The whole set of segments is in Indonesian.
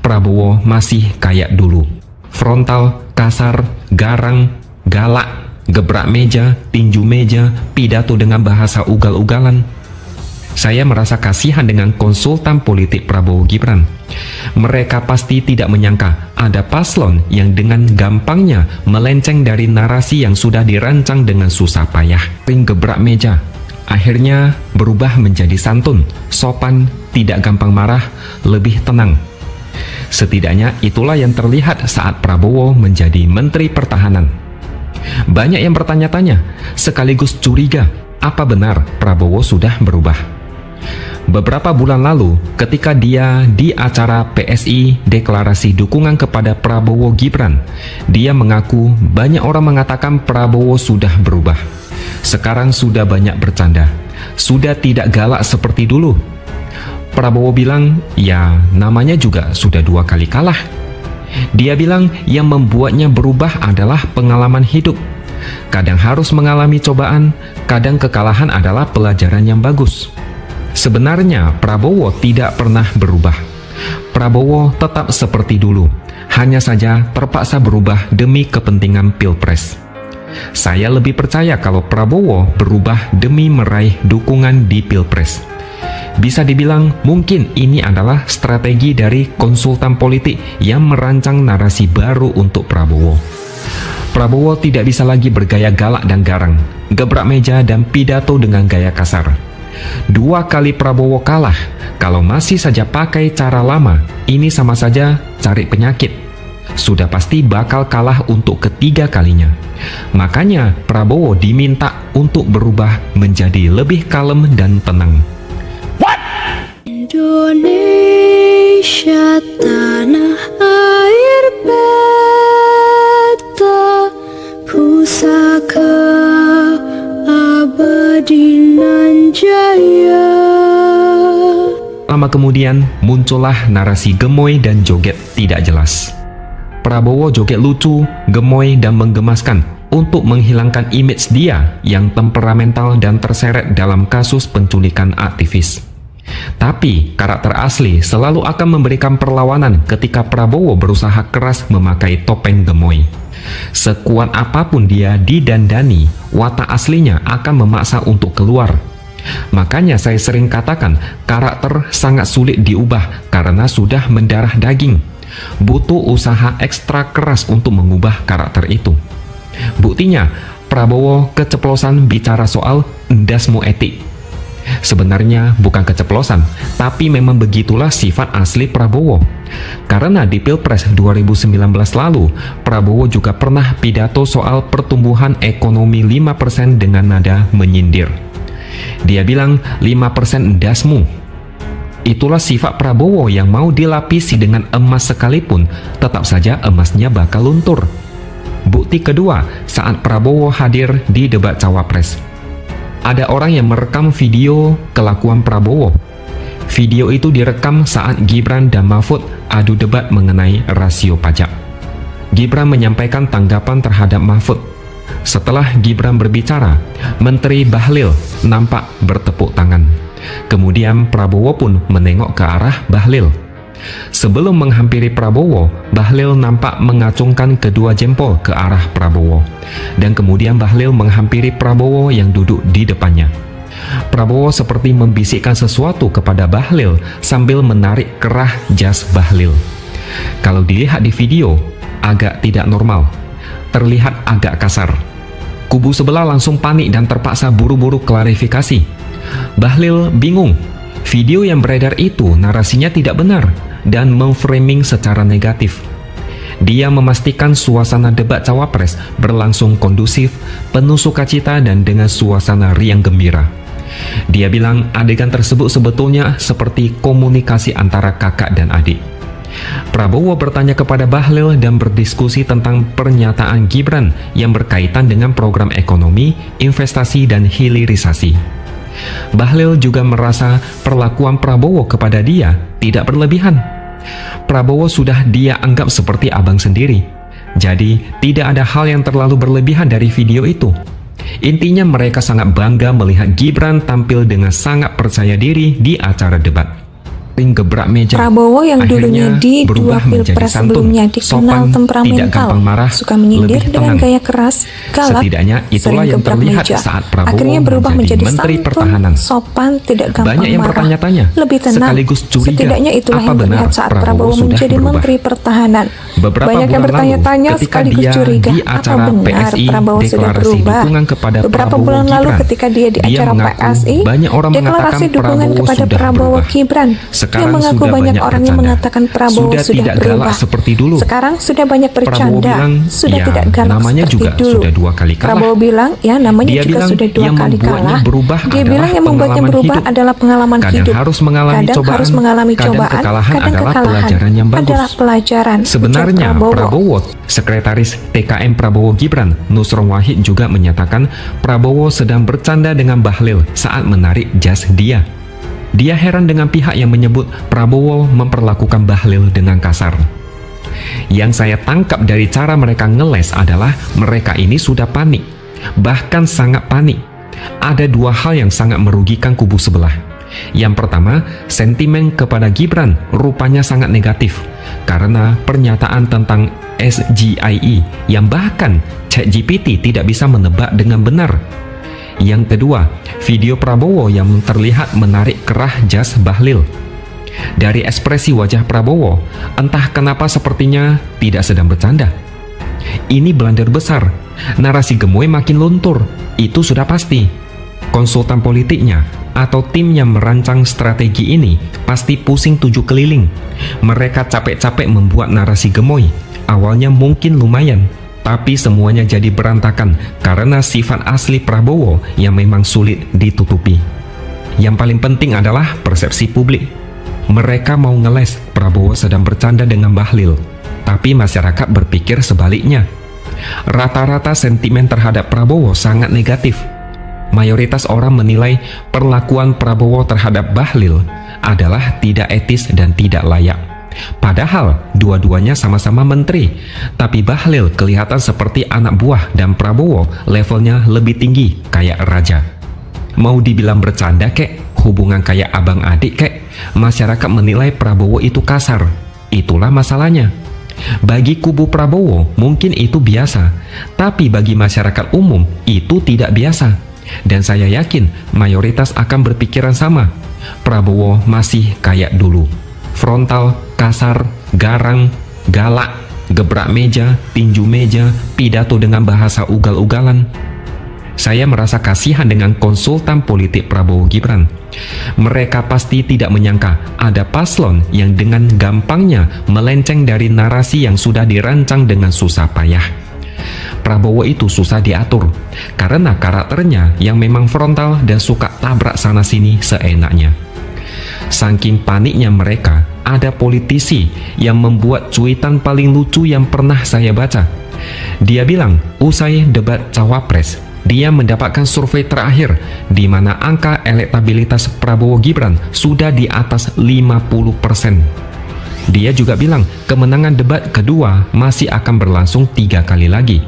Prabowo masih kayak dulu. Frontal, kasar, garang, galak, gebrak meja, tinju meja, pidato dengan bahasa ugal-ugalan. Saya merasa kasihan dengan konsultan politik Prabowo Gibran. Mereka pasti tidak menyangka ada paslon yang dengan gampangnya melenceng dari narasi yang sudah dirancang dengan susah payah. Gebrak meja, akhirnya berubah menjadi santun, sopan, tidak gampang marah, lebih tenang. Setidaknya itulah yang terlihat saat Prabowo menjadi Menteri Pertahanan. Banyak yang bertanya-tanya, sekaligus curiga, apa benar Prabowo sudah berubah? Beberapa bulan lalu, ketika dia di acara PSI deklarasi dukungan kepada Prabowo Gibran, dia mengaku banyak orang mengatakan Prabowo sudah berubah. Sekarang sudah banyak bercanda, sudah tidak galak seperti dulu. Prabowo bilang, ya namanya juga sudah 2 kali kalah. Dia bilang yang membuatnya berubah adalah pengalaman hidup. Kadang harus mengalami cobaan, kadang kekalahan adalah pelajaran yang bagus. Sebenarnya Prabowo tidak pernah berubah. Prabowo tetap seperti dulu, hanya saja terpaksa berubah demi kepentingan Pilpres. Saya lebih percaya kalau Prabowo berubah demi meraih dukungan di Pilpres. Bisa dibilang mungkin ini adalah strategi dari konsultan politik yang merancang narasi baru untuk Prabowo. Prabowo tidak bisa lagi bergaya galak dan garang, gebrak meja dan pidato dengan gaya kasar. 2 kali Prabowo kalah. Kalau masih saja pakai cara lama, ini sama saja cari penyakit. Sudah pasti bakal kalah untuk ketiga kalinya. Makanya Prabowo diminta untuk berubah menjadi lebih kalem dan tenang. Indonesia tanah air beta, pusaka abadi nan jaya. Lama kemudian muncullah narasi gemoy dan joget tidak jelas. Prabowo joget lucu, gemoy dan menggemaskan untuk menghilangkan image dia yang temperamental dan terseret dalam kasus penculikan aktivis. Tapi karakter asli selalu akan memberikan perlawanan ketika Prabowo berusaha keras memakai topeng gemoy. Sekuat apapun dia didandani, watak aslinya akan memaksa untuk keluar. Makanya saya sering katakan karakter sangat sulit diubah karena sudah mendarah daging. Butuh usaha ekstra keras untuk mengubah karakter itu. Buktinya, Prabowo keceplosan bicara soal endasmu etik. Sebenarnya bukan keceplosan, tapi memang begitulah sifat asli Prabowo. Karena di Pilpres 2019 lalu, Prabowo juga pernah pidato soal pertumbuhan ekonomi 5% dengan nada menyindir. Dia bilang 5% endasmu. Itulah sifat Prabowo yang mau dilapisi dengan emas sekalipun, tetap saja emasnya bakal luntur. Bukti kedua, saat Prabowo hadir di debat Cawapres. Ada orang yang merekam video kelakuan Prabowo. Video itu direkam saat Gibran dan Mahfud adu debat mengenai rasio pajak. Gibran menyampaikan tanggapan terhadap Mahfud. Setelah Gibran berbicara, Menteri Bahlil nampak bertepuk tangan. Kemudian Prabowo pun menengok ke arah Bahlil. Sebelum menghampiri Prabowo, Bahlil nampak mengacungkan kedua jempol ke arah Prabowo. Dan kemudian Bahlil menghampiri Prabowo yang duduk di depannya. Prabowo seperti membisikkan sesuatu kepada Bahlil sambil menarik kerah jas Bahlil. Kalau dilihat di video, agak tidak normal. Terlihat agak kasar. Kubu sebelah langsung panik dan terpaksa buru-buru klarifikasi. Bahlil bingung. Video yang beredar itu narasinya tidak benar dan memframing secara negatif. Dia memastikan suasana debat Cawapres berlangsung kondusif, penuh sukacita dan dengan suasana riang gembira. Dia bilang adegan tersebut sebetulnya seperti komunikasi antara kakak dan adik. Prabowo bertanya kepada Bahlil dan berdiskusi tentang pernyataan Gibran yang berkaitan dengan program ekonomi, investasi, dan hilirisasi. Bahlil juga merasa perlakuan Prabowo kepada dia tidak berlebihan. Prabowo sudah dia anggap seperti abang sendiri. Jadi, tidak ada hal yang terlalu berlebihan dari video itu. Intinya mereka sangat bangga melihat Gibran tampil dengan sangat percaya diri di acara debat. sering gebrak meja. Prabowo yang dulunya Akhirnya di berubah dua menjadi pilpres santun, sebelumnya dikenal sopan, tidak temperamental, gampang marah, suka menyindir lebih dengan tenang. gaya keras, galak, Setidaknya itulah sering yang gebrak terlihat meja. saat Prabowo Akhirnya berubah menjadi Menteri santun, Pertahanan. sopan, tidak gampang Banyak yang marah, bertanya-tanya, lebih tenang. sekaligus curiga, Setidaknya itulah apa yang benar terlihat saat Prabowo Prabowo sudah menjadi berubah? Menteri Pertahanan. Beberapa Banyak yang bulan bertanya-tanya lalu, ketika sekaligus dia curiga, di apa acara benar PSI Prabowo sudah deklarasi berubah? dukungan kepada Beberapa Prabowo bulan lalu Gibran, ketika dia di dia acara mengaku PSI, banyak orang deklarasi mengatakan dukungan Prabowo kepada sudah Prabowo berubah. Gibran, Sekarang yang mengaku sudah banyak banyak orang yang bercanda. mengatakan Prabowo Sudah sudah tidak berubah. galak seperti dulu. Sekarang sudah banyak Prabowo bercanda, bilang, sudah ya, tidak galak namanya seperti juga dulu. sudah 2 kali kalah. Prabowo bilang, ya namanya Dia juga bilang sudah 2 yang kali membuatnya kalah. berubah Dia adalah bilang yang membuatnya pengalaman berubah hidup. adalah pengalaman Kadang hidup. harus mengalami Kadang cobaan, harus mengalami kadang cobaan, kekalahan kadang adalah kekalahan pelajaran yang bagus. adalah pelajaran. Sebenarnya Ujar Prabowo, sekretaris TKM Prabowo Gibran, Nusron Wahid juga menyatakan Prabowo sedang bercanda dengan Bahlil saat menarik jas dia. Dia heran dengan pihak yang menyebut Prabowo memperlakukan Bahlil dengan kasar. Yang saya tangkap dari cara mereka ngeles adalah mereka ini sudah panik, bahkan sangat panik. Ada 2 hal yang sangat merugikan kubu sebelah. Yang pertama, sentimen kepada Gibran rupanya sangat negatif karena pernyataan tentang SGIE yang bahkan ChatGPT tidak bisa menebak dengan benar. Yang kedua, video Prabowo yang terlihat menarik kerah jas Bahlil. Dari ekspresi wajah Prabowo, entah kenapa sepertinya tidak sedang bercanda. Ini blunder besar. Narasi gemoy makin luntur, itu sudah pasti. Konsultan politiknya atau tim yang merancang strategi ini pasti pusing 7 keliling. Mereka capek-capek membuat narasi gemoy. Awalnya mungkin lumayan, tapi semuanya jadi berantakan karena sifat asli Prabowo yang memang sulit ditutupi. Yang paling penting adalah persepsi publik. Mereka mau ngeles Prabowo sedang bercanda dengan Bahlil, tapi masyarakat berpikir sebaliknya. Rata-rata sentimen terhadap Prabowo sangat negatif. Mayoritas orang menilai perlakuan Prabowo terhadap Bahlil adalah tidak etis dan tidak layak. Padahal dua-duanya sama-sama menteri, tapi Bahlil kelihatan seperti anak buah dan Prabowo levelnya lebih tinggi kayak raja. Mau dibilang bercanda kek, hubungan kayak abang adik kek, masyarakat menilai Prabowo itu kasar. Itulah masalahnya. Bagi kubu Prabowo mungkin itu biasa, tapi bagi masyarakat umum itu tidak biasa. Dan saya yakin mayoritas akan berpikiran sama. Prabowo masih kayak dulu. Frontal, kasar, garang, galak, gebrak meja, tinju meja, pidato dengan bahasa ugal-ugalan. Saya merasa kasihan dengan konsultan politik Prabowo Gibran. Mereka pasti tidak menyangka ada paslon yang dengan gampangnya melenceng dari narasi yang sudah dirancang dengan susah payah. Prabowo itu susah diatur karena karakternya yang memang frontal dan suka tabrak sana-sini seenaknya. Saking paniknya mereka, ada politisi yang membuat cuitan paling lucu yang pernah saya baca. Dia bilang, usai debat Cawapres, dia mendapatkan survei terakhir di mana angka elektabilitas Prabowo Gibran sudah di atas 50%. Dia juga bilang kemenangan debat kedua masih akan berlangsung 3 kali lagi.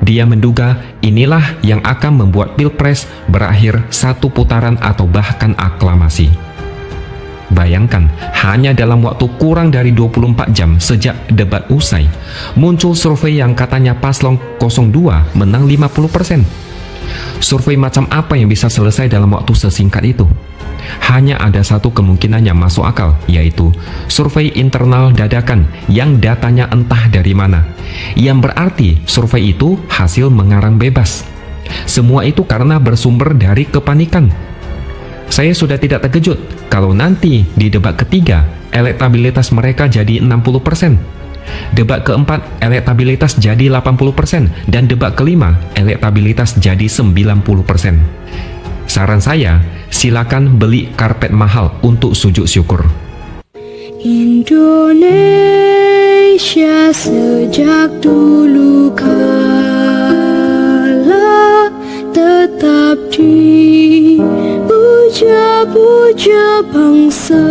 Dia menduga inilah yang akan membuat Pilpres berakhir 1 putaran atau bahkan aklamasi. Bayangkan, hanya dalam waktu kurang dari 24 jam sejak debat usai, muncul survei yang katanya paslon 02 menang 50%. Survei macam apa yang bisa selesai dalam waktu sesingkat itu? Hanya ada satu kemungkinan yang masuk akal, yaitu survei internal dadakan yang datanya entah dari mana. Yang berarti survei itu hasil mengarang bebas. Semua itu karena bersumber dari kepanikan. Saya sudah tidak terkejut kalau nanti di debat ketiga elektabilitas mereka jadi 60%. Debat keempat elektabilitas jadi 80% dan debat kelima elektabilitas jadi 90%. Saran saya, silakan beli karpet mahal untuk sujud syukur. Indonesia sejak dulu kala tetap dipuja-puja bangsa.